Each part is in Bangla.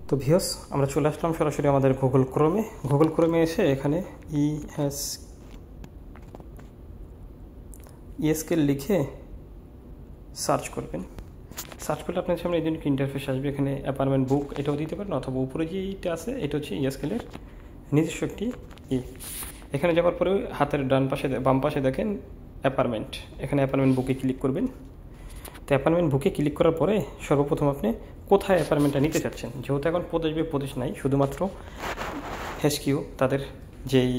তো ভিউয়ার্স, আমরা চলে আসলাম সরাসরি আমাদের গুগল ক্রোমে এসে এখানে ESK লিখে সার্চ করবেন। সার্চ করলে আপনার সামনে এই জন্য ইন্টারফেস আসবে। এখানে অ্যাপার্টমেন্ট বুক এটাও দিতে পারেন, অথবা উপরে যেটা আছে এটা হচ্ছে ESK এর নিজস্ব একটি এখানে যাওয়ার পরে হাতের বাম পাশে দেখেন অ্যাপার্টমেন্ট, এখানে অ্যাপার্টমেন্ট বুকে ক্লিক করবেন। তো অ্যাপার্টমেন্ট বুকে ক্লিক করার পরে সর্বপ্রথম আপনি কোথায় অ্যাপার্টমেন্টটা নিতে চাচ্ছেন, যেহেতু এখন প্রদেশ নাই, শুধুমাত্র HQ তাদের যেই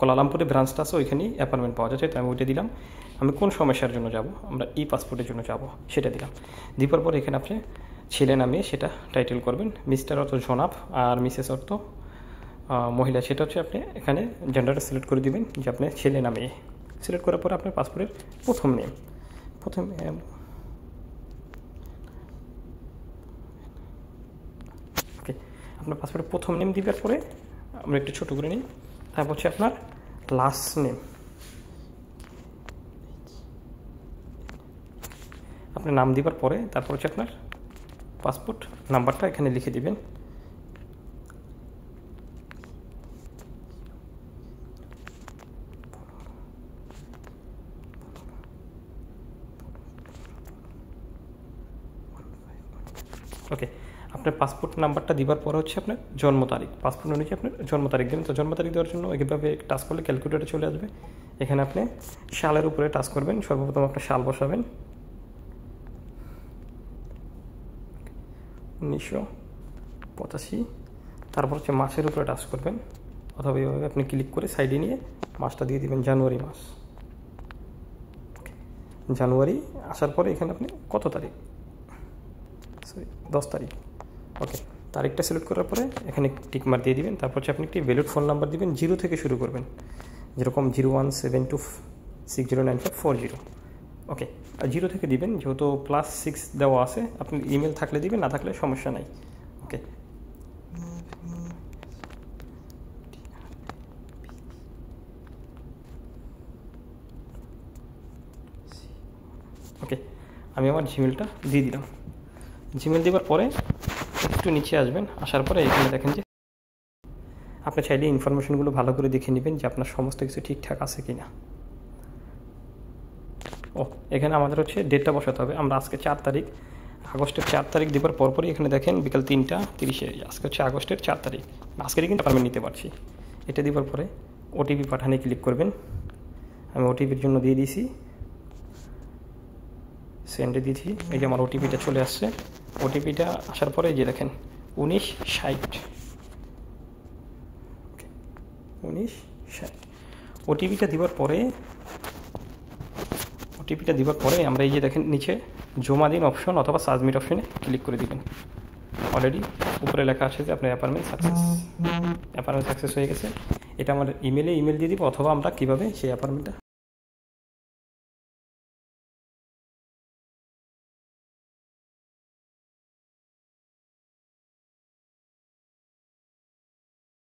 কোলালামপুরে ব্রাঞ্চটা আছে ওইখানেই অ্যাপার্টমেন্ট পাওয়া যাচ্ছে। তো আমি ওইটা দিলাম। আমি কোন সমস্যার জন্য যাব, আমরা পাসপোর্টের জন্য যাব, সেটা দিলাম। দেওয়ার পর এখানে আপনি ছেলে নামে সেটা টাইটেল করবেন। মিস্টার অর্থ জনাব আর মিসেস অর্থ মহিলা, সেটা হচ্ছে আপনি এখানে জেন্ডারটা সিলেক্ট করে দিবেন যে আপনি ছেলে নামে। সিলেক্ট করার পর আপনার পাসপোর্টের প্রথম নেম ওকে, আপনার পাসপোর্টের প্রথম নেম দেওয়ার পরে আমরা একটু ছোটো করে নিই। তারপর হচ্ছে আপনার লাস্ট নেম, আপনার নাম দেওয়ার পরে তারপর হচ্ছে আপনার পাসপোর্ট নাম্বারটা এখানে লিখে দিবেন। ওকে, আপনার পাসপোর্ট নাম্বারটা দেওয়ার পরে হচ্ছে আপনার জন্ম তারিখ, পাসপোর্ট অনুযায়ী আপনার জন্ম তারিখ দেবেন। তো জন্ম তারিখ দেওয়ার জন্য এইভাবে টাচ করলে ক্যালকুলেটরে চলে আসবে। এখানে আপনি সালের উপরে টাচ করবেন। সর্বপ্রথম আপনার সাল বসাবেন 1985। তারপর হচ্ছে মাসের উপরে টাচ করবেন, অথবা এইভাবে আপনি ক্লিক করে সাইডে নিয়ে মাসটা দিয়ে দিবেন জানুয়ারি মাস। জানুয়ারি আসার পরে এখানে আপনি কত তারিখ, 10 তারিখ। ওকে, তারিখটা সিলেক্ট করার পরে এখানে টিকমার্ক দিয়ে দিবেন। তারপর হচ্ছে আপনি একটি ভ্যালিড ফোন নাম্বার দিবেন, 0 থেকে শুরু করবেন, যেরকম 0172609540। ওকে, আর 0 থেকে দিবেন, যেহেতু +6 দেওয়া আছে। আপনি ইমেল থাকলে দিবেন, না থাকলে সমস্যা নাই। ওকে, ওকে, আমি আমার জিমেলটা দিয়ে দিলাম। জিমেল দেওয়ার পরে একটু নিচে আসবেন, আসার পরে এখানে দেখেন যে আপনি চাইলে ইনফরমেশনগুলো ভালো করে দেখে নেবেন যে আপনার সমস্ত কিছু ঠিকঠাক আছে কি না। এখানে আমাদের হচ্ছে ডেটটা বসাতে হবে। আমরা আজকে 4 তারিখ, আগস্টের 4 তারিখ দেওয়ার পরপরই এখানে দেখেন বিকাল 3টা 30-এ, আজকে হচ্ছে আগস্টের 4 তারিখ। আজকেরই কিন্তু অ্যাপয়েন্টমেন্ট নিতে পারছি। এটা দেওয়ার পরে OTP পাঠানে ক্লিক করবেন। আমি OTPর জন্য দিয়ে দিয়েছি, সেন্ডে দিয়েছি। এই যে আমার OTPটা চলে আসছে। OTPটা আসার পরে যে দেখেন 1960 OTPটা দেওয়ার পরে আমরা এই যে দেখেন নিচে জমা দিন অপশন অথবা সাবমিট অপশনে ক্লিক করে দিবেন। অলরেডি উপরে লেখা আছে যে আপনার অ্যাপয়েন্টমেন্ট সাকসেস হয়ে গেছে। এটা আমার ইমেল দিয়ে দিব, অথবা আমরা কীভাবে সেই অ্যাপয়েন্টমেন্টটা